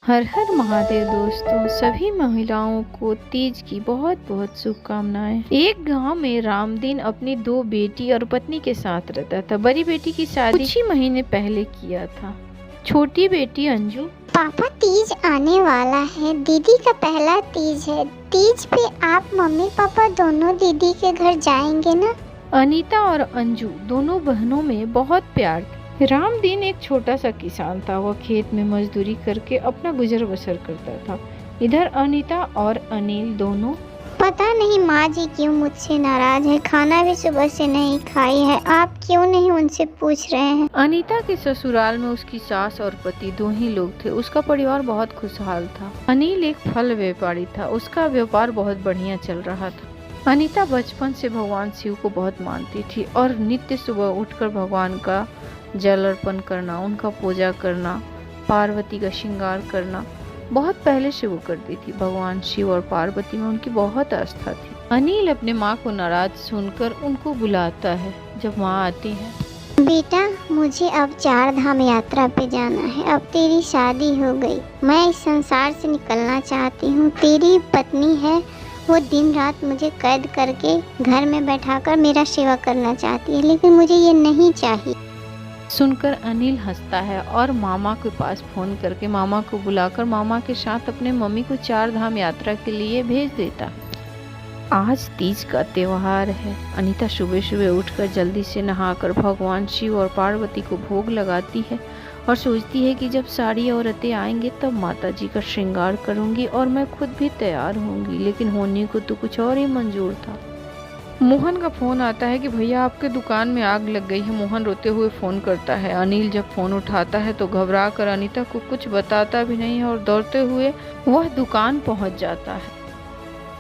हर हर महादेव दोस्तों, सभी महिलाओं को तीज की बहुत बहुत शुभकामनाएं। एक गांव में रामदीन अपनी दो बेटी और पत्नी के साथ रहता था। बड़ी बेटी की शादी कुछ ही महीने पहले किया था। छोटी बेटी अंजू, पापा तीज आने वाला है, दीदी का पहला तीज है। तीज पे आप मम्मी पापा दोनों दीदी के घर जाएंगे ना? अनीता और अंजू दोनों बहनों में बहुत प्यार था। रामदीन एक छोटा सा किसान था। वह खेत में मजदूरी करके अपना गुजर बसर करता था। इधर अनीता और अनिल दोनों, पता नहीं माँ जी क्यों मुझसे नाराज है। खाना भी सुबह से नहीं खाई है। आप क्यों नहीं उनसे पूछ रहे हैं? अनीता के ससुराल में उसकी सास और पति दो ही लोग थे। उसका परिवार बहुत खुशहाल था। अनिल एक फल व्यापारी था। उसका व्यापार बहुत बढ़िया चल रहा था। अनीता बचपन से भगवान शिव को बहुत मानती थी और नित्य सुबह उठकर भगवान का जल अर्पण करना, उनका पूजा करना, पार्वती का श्रृंगार करना बहुत पहले से वो करती थी। भगवान शिव और पार्वती में उनकी बहुत आस्था थी। अनिल अपने माँ को नाराज सुनकर उनको बुलाता है। जब माँ आती है, बेटा मुझे अब 4 धाम यात्रा पे जाना है। अब तेरी शादी हो गई, मैं इस संसार से निकलना चाहती हूँ। तेरी पत्नी है, वो दिन रात मुझे कैद करके घर में बैठाकर मेरा सेवा करना चाहती है, लेकिन मुझे ये नहीं चाहिए। सुनकर अनिल हंसता है और मामा के पास फोन करके मामा को बुलाकर मामा के साथ अपने मम्मी को 4 धाम यात्रा के लिए भेज देता है। आज तीज का त्योहार है। अनीता सुबह सुबह उठकर जल्दी से नहाकर भगवान शिव और पार्वती को भोग लगाती है और सोचती है कि जब सारी औरतें आएंगे तब माता जी का श्रृंगार करूंगी और मैं खुद भी तैयार होंगी। लेकिन होने को तो कुछ और ही मंजूर था। मोहन का फोन आता है कि भैया आपके दुकान में आग लग गई है। मोहन रोते हुए फोन करता है। अनिल जब फोन उठाता है तो घबरा कर अनीता को कुछ बताता भी नहीं है और दौड़ते हुए वह दुकान पहुंच जाता है।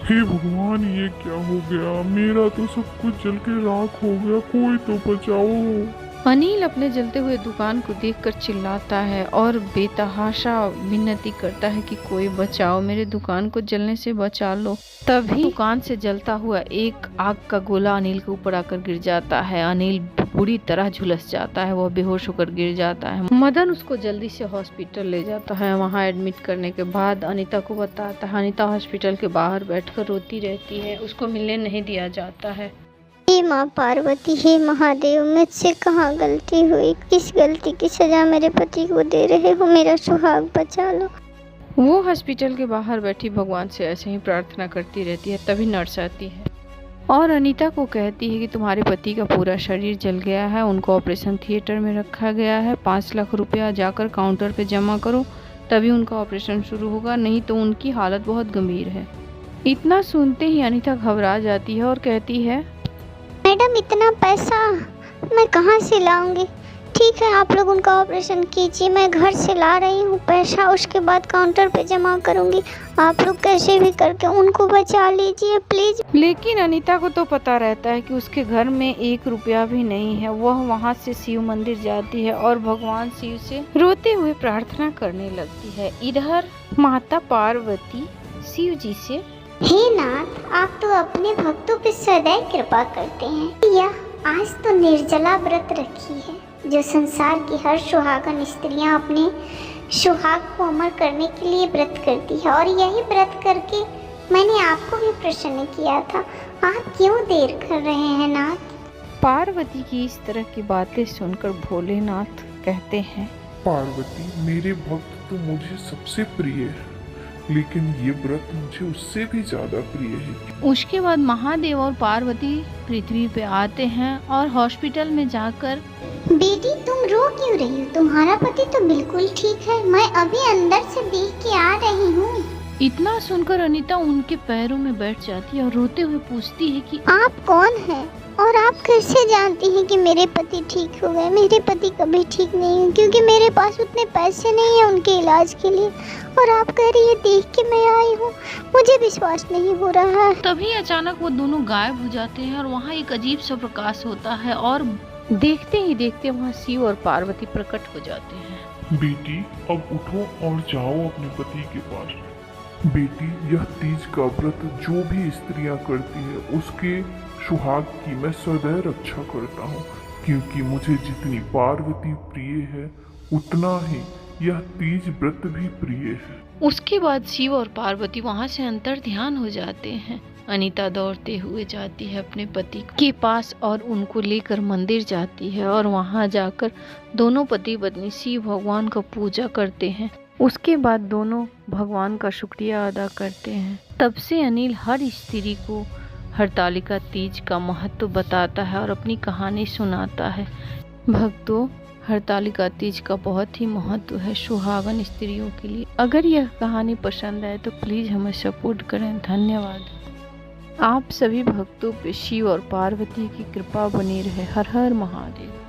हे भगवान, ये क्या हो गया? मेरा तो सब कुछ जल के राख हो गया, कोई तो बचाओ। अनिल अपने जलते हुए दुकान को देखकर चिल्लाता है और बेतहाशा विनती करता है कि कोई बचाओ, मेरे दुकान को जलने से बचा लो। तभी दुकान से जलता हुआ एक आग का गोला अनिल के ऊपर आकर गिर जाता है। अनिल बुरी तरह झुलस जाता है। वह बेहोश होकर गिर जाता है। मदन उसको जल्दी से हॉस्पिटल ले जाता है। वहाँ एडमिट करने के बाद अनीता को बताता है। अनीता हॉस्पिटल के बाहर बैठकर रोती रहती है। उसको मिलने नहीं दिया जाता है। हे माँ पार्वती, हे महादेव, मुझसे कहाँ गलती हुई? किस गलती की सजा मेरे पति को दे रहे हो? मेरा सुहाग बचा लो। वो हॉस्पिटल के बाहर बैठी भगवान से ऐसे ही प्रार्थना करती रहती है। तभी नर्स आती है और अनीता को कहती है कि तुम्हारे पति का पूरा शरीर जल गया है, उनको ऑपरेशन थिएटर में रखा गया है। 5 लाख रुपया जाकर काउंटर पे जमा करो, तभी उनका ऑपरेशन शुरू होगा, नहीं तो उनकी हालत बहुत गंभीर है। इतना सुनते ही अनीता घबरा जाती है और कहती है, मैडम इतना पैसा मैं कहाँ से लाऊंगी? ठीक है, आप लोग उनका ऑपरेशन कीजिए, मैं घर से ला रही हूँ पैसा, उसके बाद काउंटर पे जमा करूँगी। आप लोग कैसे भी करके उनको बचा लीजिए प्लीज। लेकिन अनीता को तो पता रहता है कि उसके घर में 1 रुपया भी नहीं है। वह वहाँ से शिव मंदिर जाती है और भगवान शिव से रोते हुए प्रार्थना करने लगती है। इधर माता पार्वती शिव जी से, हे नाथ, आप तो अपने भक्तों पे सदैव कृपा करते हैं। यह आज तो निर्जला व्रत रखी है, जो संसार की हर सुहागन स्त्रियां अपने सुहाग को अमर करने के लिए व्रत करती है, और यही व्रत करके मैंने आपको भी प्रसन्न किया था। आप क्यों देर कर रहे हैं नाथ? पार्वती की इस तरह की बातें सुनकर भोलेनाथ कहते हैं, पार्वती, मेरे भक्त तो मुझे सबसे प्रिय है, लेकिन ये व्रत मुझे उससे भी ज्यादा प्रिय है। उसके बाद महादेव और पार्वती पृथ्वी पे आते हैं और हॉस्पिटल में जाकर, बेटी तुम रो क्यों रही हो? तुम्हारा पति तो बिल्कुल ठीक है, मैं अभी अंदर से देख के आ रही हूँ। इतना सुनकर अनीता उनके पैरों में बैठ जाती है और रोते हुए पूछती है कि आप कौन हैं और आप कैसे जानती हैं कि मेरे पति ठीक हो गए? मेरे पति कभी ठीक नहीं हुए, क्योंकि मेरे पास उतने पैसे नहीं है उनके इलाज के लिए, और आप कह रही है देख के मैं आई हूँ। मुझे विश्वास नहीं हो रहा है। तभी अचानक वो दोनों गायब हो जाते हैं और वहाँ एक अजीब सा प्रकाश होता है और देखते ही देखते वहाँ शिव और पार्वती प्रकट हो जाते हैं। बेटी, अब उठो और जाओ अपने पति के पास। बेटी, यह तीज का व्रत जो भी स्त्रियां करती है उसके सुहाग की मैं सदैव रक्षा करता हूँ, क्योंकि मुझे जितनी पार्वती प्रिय है उतना ही यह तीज व्रत भी प्रिय है। उसके बाद शिव और पार्वती वहां से अंतर ध्यान हो जाते हैं। अनीता दौड़ते हुए जाती है अपने पति के पास और उनको लेकर मंदिर जाती है और वहां जाकर दोनों पति पत्नी शिव भगवान का पूजा करते हैं। उसके बाद दोनों भगवान का शुक्रिया अदा करते हैं। तब से अनिल हर स्त्री को हरतालिका तीज का महत्व बताता है और अपनी कहानी सुनाता है। भक्तों, हरतालिका तीज का बहुत ही महत्व है सुहागन स्त्रियों के लिए। अगर यह कहानी पसंद आए तो प्लीज़ हमें सपोर्ट करें। धन्यवाद। आप सभी भक्तों पे शिव और पार्वती की कृपा बनी रहे। हर हर महादेव।